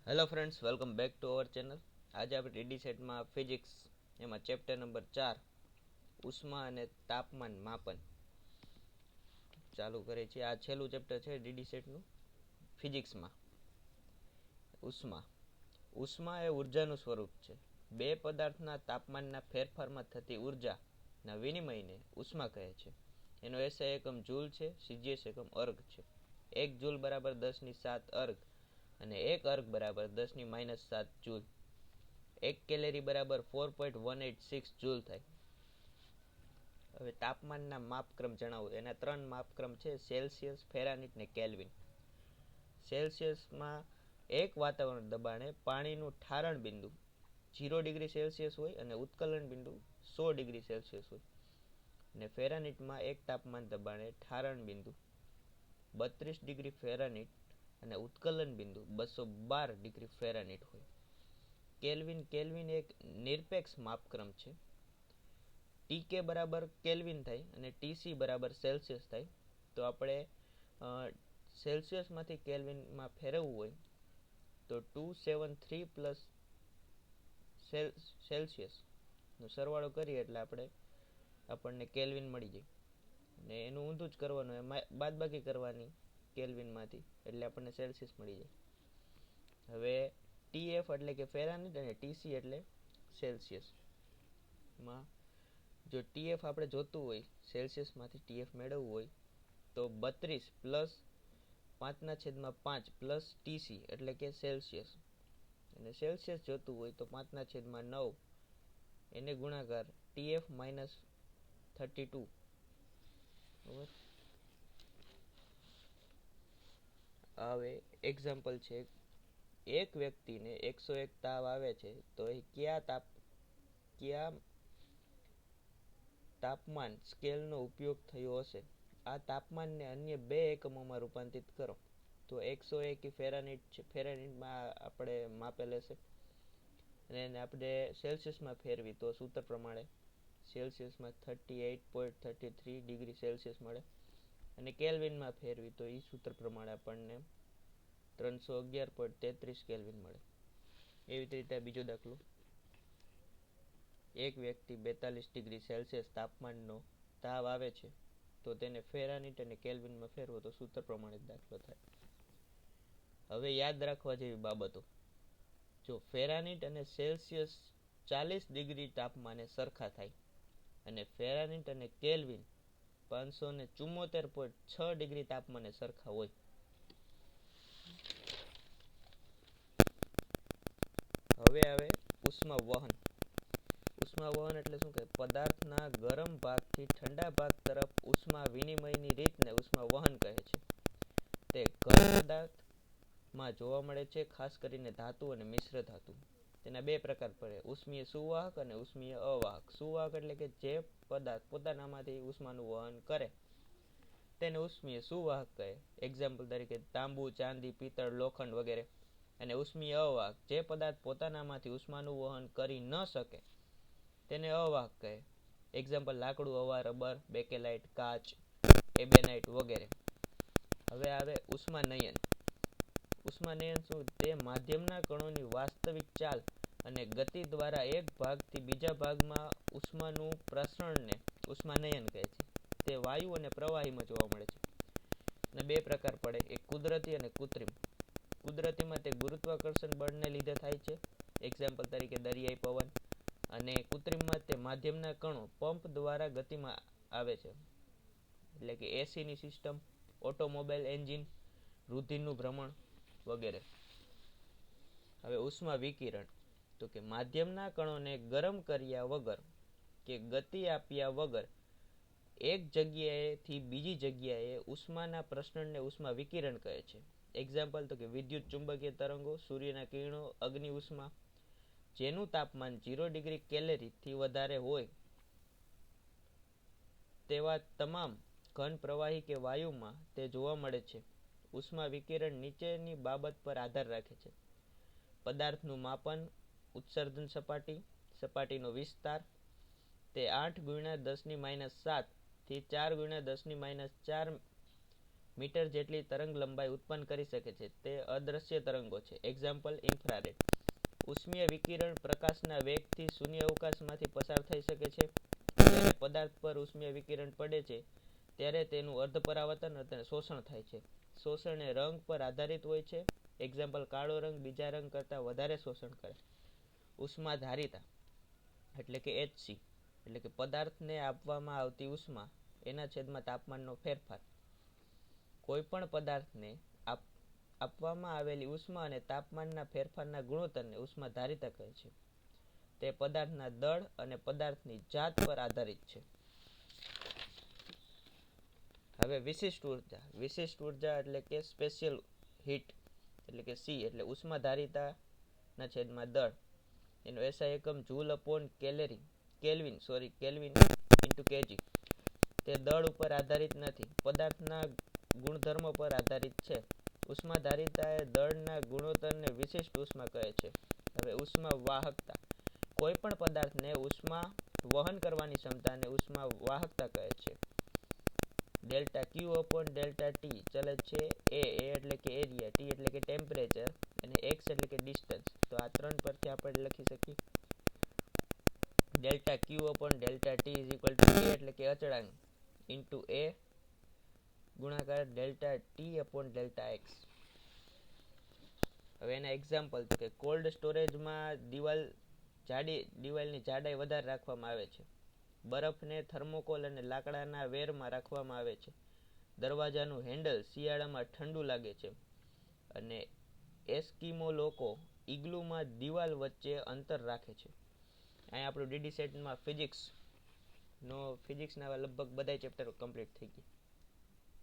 Hello friends, welcome back to our channel. આજે આપણે DD સેટમાં ફિઝિક્સ એમાં ચેપ્ટર નંબર 4 ઉષ્મા અને તાપમાન માપન ચાલુ કરીએ છીએ. આ છેલ્લું ચેપ્ટર છે ડીડી સેટનું ફિઝિક્સમાં. ઉષ્મા ઉષ્મા એ ઉર્જાનું સ્વરૂપ છે. બે પદાર્થના તાપમાનના ફેરફારમાં થતી ઉર્જાના વિનિમયને ઉષ્મા કહે છે. એનો એસઆઈ એકમ જૂલ છે. સીજીએસ એકમ અર્ગ છે. 1 જૂલ બરાબર 10⁷ અર્ગ અને 1 અર્ગ બરાબર 10⁻⁷ જૂલ. 1 કેલેરી બરાબર 4.186 જૂલ થાય. હવે તાપમાનના માપક્રમ જણાવો. એના 3 માપક્રમ છે: સેલ્સિયસ, ફેરાનહીટ ને કેલ્વિન. સેલ્સિયસમાં એક વાતાવરણ દબાણે પાણીનું ઠારણ બિંદુ 0 ડિગ્રી સેલ્સિયસ હોય અને ઉત્કલન બિંદુ 100 ડિગ્રી સેલ્સિયસ હોય. અને ફેરાનહીટમાં એક તાપમાન દબાણે ઠારણ બિંદુ 32 ડિગ્રી ફેરાનહીટ અને ઉત્કલન બિંદુ 212 ડિગ્રી ફેરાનહીટ હોય. કેલ્વિન એક નિરપેક્ષ માપક્રમ છે. ટીકે બરાબર કેલ્વિન થાય અને ટીસી બરાબર સેલ્સિયસ થાય. તો આપણે સેલ્સિયસમાંથી કેલ્વિનમાં ફેરવવું હોય તો 273 પ્લસ સેલ્સિયસનો સરવાળો કરીએ એટલે આપણને કેલ્વિન મળી જાય. અને એનું ઊંધું જ કરવાનું, એમાં બાદબાકી કરવાની કેલ્વિનમાંથી, એટલે આપણને સેલ્સિયસ મળી જાય. હવે ટીએફ એટલે કે ફેરાનહીટ અને ટીસી એટલે સેલ્સિયસ. માં જો ટીએફ આપણે જોતું હોય, સેલ્સિયસમાંથી ટીએફ મેળવવું હોય તો 32 પ્લસ 5/5 પ્લસ ટીસી એટલે કે સેલ્સિયસ. અને સેલ્સિયસ જોતું હોય તો 5/9 એને ગુણાકાર ટીએફ માઇનસ 32. બરાબર. હવે એક્ઝામ્પલ છે. એક વ્યક્તિને 101 તાવ આવે છે તો એ કયા તાપમાન સ્કેલનો ઉપયોગ થયો હશે? આ તાપમાનને અન્ય 2 એકમોમાં રૂપાંતરિત કરો. તો 101 ફેરાનહીટ છે. ફેરાનહીટમાં આપણે માપેલ હશે અને એને આપણે સેલ્સિયસમાં ફેરવી તો સૂત્ર પ્રમાણે સેલ્સિયસમાં 38.33 ડિગ્રી સેલ્સિયસ મળે. અને કેલ્વિનમાં ફેરવી તો એ સૂત્ર પ્રમાણે આપણને 311.33 કેલ્વિન મળે. એવી રીતે બીજો દાખલો. એક વ્યક્તિ 42 ડિગ્રી સેલ્સિયસ તાપમાનનો તાવ આવે છે તો તેને ફેરાનહીટ અને કેલ્વિનમાં ફેરવો તો સૂત્ર પ્રમાણે દાખલો થાય. હવે યાદ રાખવા જેવી બાબતો. જો ફેરાનહીટ અને સેલ્સિયસ 40 ડિગ્રી તાપમાને સરખા થાય અને ફેરાનહીટ અને કેલ્વિન 574.6 ડિગ્રી તાપમાને સરખા હોય. હવે આવે ઉષ્મા વહન. ઉષ્મા વહન એટલે શું? કે પદાર્થના ગરમ ભાગથી ઠંડા ભાગ તરફ ઉષ્મા વિનિમયની રીતને ઉષ્મા વહન કહે છે. તે ઘન પદાર્થમાં જોવા મળે છે, ખાસ કરીને ધાતુ અને મિશ્ર ધાતુ. તેના 2 પ્રકાર પડે: ઉષ્મીય સુવાહક અને ઉષ્મીય અવાહક. સુવાહક એટલે કે જે પદાર્થ પોતાનામાંથી ઉષ્માનું વહન કરે તેને ઉષ્મીય સુવાહક કહે. એક્ઝામ્પલ તરીકે તાંબુ, ચાંદી, પિત્તળ, લોખંડ વગેરે. અને ઉષ્મીય અવાહક જે પદાર્થ પોતાનામાંથી ઉષ્માનું વહન કરી ન શકે તેને અવાહક કહે. એક્ઝામ્પલ લાકડું, હવા, રબર, બેકેલાઇટ, કાચ, એબેનાઇટ વગેરે. હવે આવે ઉષ્માનયન. ઉષ્માનયન શું? તે માધ્યમના કણોની વાસ્તવિક ચાલ અને ગતિ દ્વારા એક ભાગથી બીજા ભાગમાં ઉષ્માનું પ્રસરણને ઉષ્માનયન કહે છે. તે વાયુ અને પ્રવાહીમાં જોવા મળે છે. અને 2 પ્રકાર પડે: એક કુદરતી અને કૃત્રિમ. કુદરતીમાં તે ગુરુત્વાકર્ષણ બળને લીધે થાય છે. એક્ઝામ્પલ તરીકે દરિયાઈ પવન. અને કૃત્રિમમાં તે માધ્યમના કણો પંપ દ્વારા ગતિમાં આવે છે, એટલે કે એસીની સિસ્ટમ, ઓટોમોબાઈલ એન્જિન, રુધિરનું ભ્રમણ વગેરે. હવે ઉષ્મા વિકિરણ. તો કે માધ્યમના કણોને ગરમ કર્યા વગર કે ગતિ આપ્યા વગર એક જગ્યાએથી બીજી જગ્યાએ ઉષ્માના પ્રસરણને ઉષ્મા વિકિરણ કહે છે. એક્ઝામ્પલ તો કે વિદ્યુત ચુંબકીય તરંગો, સૂર્યના કિરણો, અગ્નિ ઉષ્મા. જેનું તાપમાન 0 ડિગ્રી કેલેરીથી વધારે હોય તેવા તમામ ઘન, પ્રવાહી કે વાયુમાં તે જોવા મળે છે. ઉષ્મા વિકિરણ નીચેની બાબત પર આધાર રાખે છે: પદાર્થનું માપન, ઉત્સર્જન સપાટી, સપાટીનો વિસ્તાર. તે 8 × 10⁻⁷ થી 4 × 10⁻4 મીટર જેટલી તરંગ લંબાઈ ઉત્પન્ન કરી શકે છે. તે અદ્રશ્ય તરંગો છે. Example infrared. ઉષ્મીય વિકિરણ પ્રકાશના વેગથી શૂન્ય અવકાશમાંથી પસાર થઈ શકે છે. જ્યારે પદાર્થ પર ઉષ્મીય વિકિરણ પડે છે ત્યારે તેનું અર્ધપરાવર્તન અને શોષણ થાય છે. શોષણ એ રંગ પર આધારિત હોય છે. એક્ઝામ્પલ કાળો રંગ બીજા રંગ કરતાં વધારે શોષણ કરે. ઉષ્માધારિતા એટલે કે Hc એટલે કે પદાર્થને આપવામાં આવતી ઉષ્મા એના છેદમાં તાપમાનનો ફેરફાર. કોઈપણ પદાર્થને આપવામાં આવેલી ઉષ્મા અને તાપમાનના ફેરફારના ગુણોત્તરને ઉષ્માધારિતા કહે છે. તે પદાર્થના દળ અને પદાર્થની જાત પર આધારિત છે. હવે વિશિષ્ટ ઉર્જા. વિશિષ્ટ ઉર્જા એટલે કે સ્પેશિયલ હીટ એટલે કે C એટલે ઉષ્માધારિતાના છેદમાં દળ. એનો SI એકમ joule upon kelvin into kg. તે દળ ઉપર આધારિત નથી, પદાર્થના ગુણધર્મો પર આધારિત છે. ઉષ્માધારિતા એ દળના ગુણોત્તરને વિશિષ્ટ ઉષ્મા કહે છે. હવે ઉષ્મા વાહકતા. કોઈ પણ પદાર્થને ઉષ્મા વહન કરવાની ક્ષમતાને ઉષ્મા વાહકતા કહે છે. Delta Q upon delta T ચલે છે. A એટલે કે એરિયા, T એટલે કે ટેમ્પરેચર અને X એટલે કે ડિસ્ટન્સ. તો આ ત્રણ પરથી આપણે લખી શકીએ delta Q upon delta T is equal to A એટલે કે અચળાંક ઇન્ટુ A ગુણાકાર delta T upon delta X. હવે એના એક્ઝામ્પલ કે કોલ્ડ સ્ટોરેજમાં દિવાલની જાડાઈ વધારે રાખવામાં આવે છે. બરફને થર્મોકોલ અને લાકડાના વેરમાં રાખવામાં આવે છે. દરવાજાનું હેન્ડલ શિયાળામાં ઠંડુ લાગે છે. અને એસ્કિમો લોકો ઇગ્લુમાં દિવાલ વચ્ચે અંતર રાખે છે. અહીં આપણું ડીડી સેટમાં ફિઝિક્સના લગભગ બધા ચેપ્ટરો કમ્પ્લીટ થઈ ગયા.